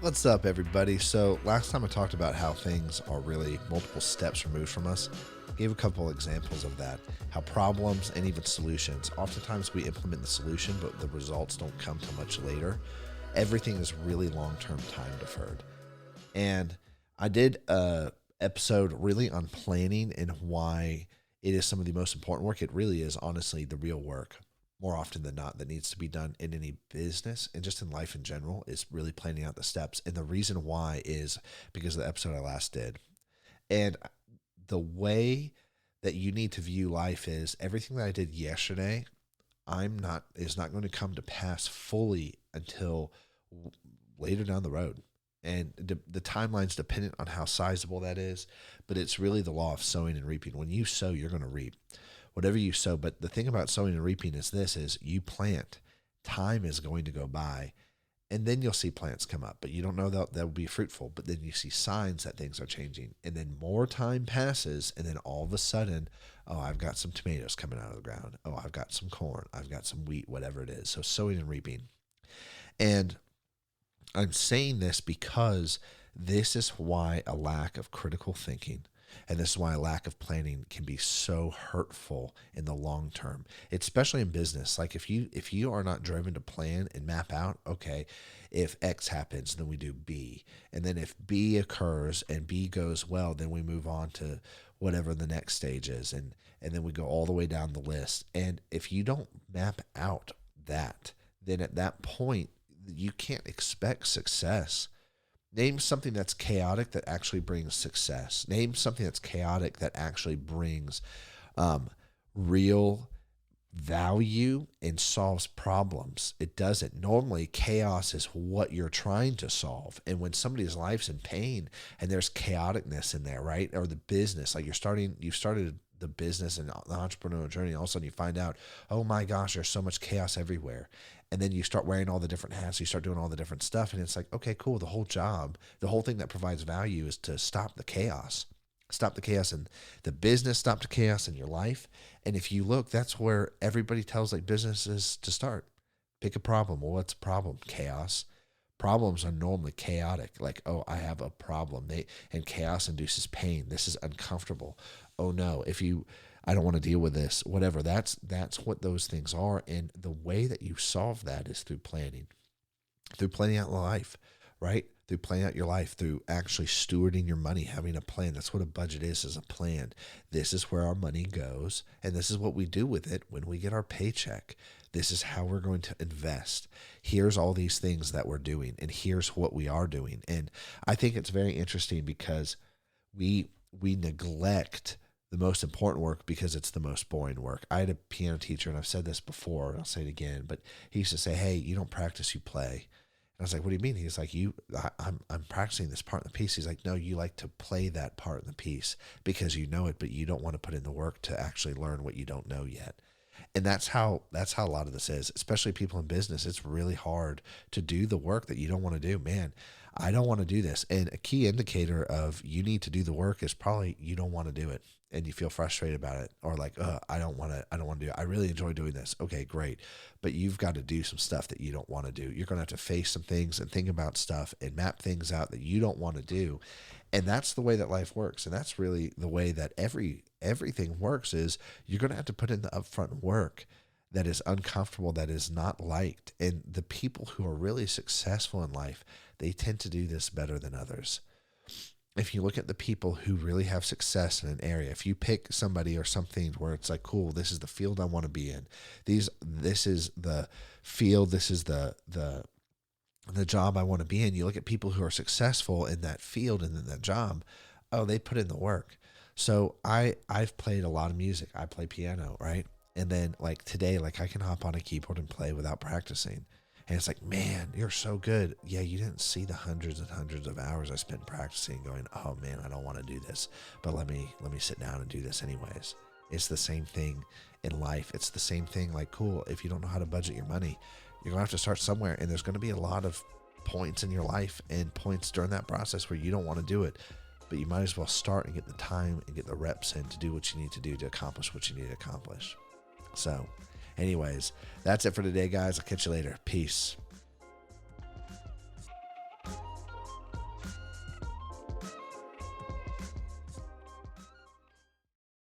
What's up, everybody? So, last time I talked about how things are really multiple steps removed from us. Gave a couple examples of that. How problems and even solutions, oftentimes we implement the solution, but the results don't come till much later. Everything is really long term time deferred. And I did a episode really on planning and why it is some of the most important work. It really is honestly the real work more often than not that needs to be done in any business and just in life in general is really planning out the steps. And the reason why is because of the episode I last did. And the way that you need to view life is everything that I did yesterday, is not going to come to pass fully until later down the road. And the timeline's dependent on how sizable that is, but it's really the law of sowing and reaping. When you sow, you're going to reap whatever you sow. But the thing about sowing and reaping is you plant, time is going to go by, and then you'll see plants come up, but you don't know that will be fruitful. But then you see signs that things are changing, and then more time passes, and then all of a sudden, oh, I've got some tomatoes coming out of the ground. Oh, I've got some corn. I've got some wheat, whatever it is. So sowing and reaping. And I'm saying this because this is why a lack of critical thinking and this is why a lack of planning can be so hurtful in the long term, especially in business. Like if you are not driven to plan and map out, okay, if X happens, then we do B. And then if B occurs and B goes well, then we move on to whatever the next stage is. And then we go all the way down the list. And if you don't map out that, then at that point, you can't expect success. Name something that's chaotic that actually brings success. Name something that's chaotic that actually brings real value and solves problems. It doesn't. Normally, chaos is what you're trying to solve. And when somebody's life's in pain and there's chaoticness in there, right? Or the business, like you started the business and the entrepreneurial journey, all of a sudden you find out, oh my gosh, there's so much chaos everywhere. And then you start wearing all the different hats, you start doing all the different stuff, and it's like, okay, cool. The whole thing that provides value is to stop the chaos. Stop the chaos in the business, stop the chaos in your life. And if you look, that's where everybody tells like businesses to start. Pick a problem. Well, what's a problem? Chaos. Problems are normally chaotic. Like, oh, I have a problem. And chaos induces pain. This is uncomfortable. Oh no, I don't want to deal with this, whatever. That's what those things are. And the way that you solve that is through planning out life, right? Through planning out your life, through actually stewarding your money, having a plan. That's what a budget is a plan. This is where our money goes, and this is what we do with it when we get our paycheck. This is how we're going to invest. Here's all these things that we're doing, and here's what we are doing. And I think it's very interesting because we neglect the most important work because it's the most boring work. I had a piano teacher, and I've said this before, and I'll say it again, but he used to say, hey, you don't practice, you play. And I was like, what do you mean? He's like, I'm practicing this part in the piece. He's like, no, you like to play that part in the piece because you know it, but you don't want to put in the work to actually learn what you don't know yet. And that's how a lot of this is, especially people in business. It's really hard to do the work that you don't want to do. Man, I don't want to do this. And a key indicator of you need to do the work is probably you don't want to do it and you feel frustrated about it, or like, I don't want to do it. I really enjoy doing this. Okay, great. But you've got to do some stuff that you don't want to do. You're going to have to face some things and think about stuff and map things out that you don't want to do. And that's the way that life works. And that's really the way that everything works is you're going to have to put in the upfront work that is uncomfortable, that is not liked. And the people who are really successful in life, they tend to do this better than others. If you look at the people who really have success in an area, if you pick somebody or something where it's like, cool, this is the field I want to be in. This is the field, this is the job I want to be in. You look at people who are successful in that field and in that job, oh, they put in the work. So I've played a lot of music. I play piano, right? And then like today, like I can hop on a keyboard and play without practicing. And it's like, man, you're so good. Yeah, you didn't see the hundreds and hundreds of hours I spent practicing going, oh man, I don't want to do this, but let me sit down and do this anyways. It's the same thing in life. It's the same thing. Like, cool, if you don't know how to budget your money, you're gonna have to start somewhere. And there's gonna be a lot of points in your life and points during that process where you don't want to do it, but you might as well start and get the time and get the reps in to do what you need to do to accomplish what you need to accomplish. So anyways, that's it for today, guys. I'll catch you later. Peace.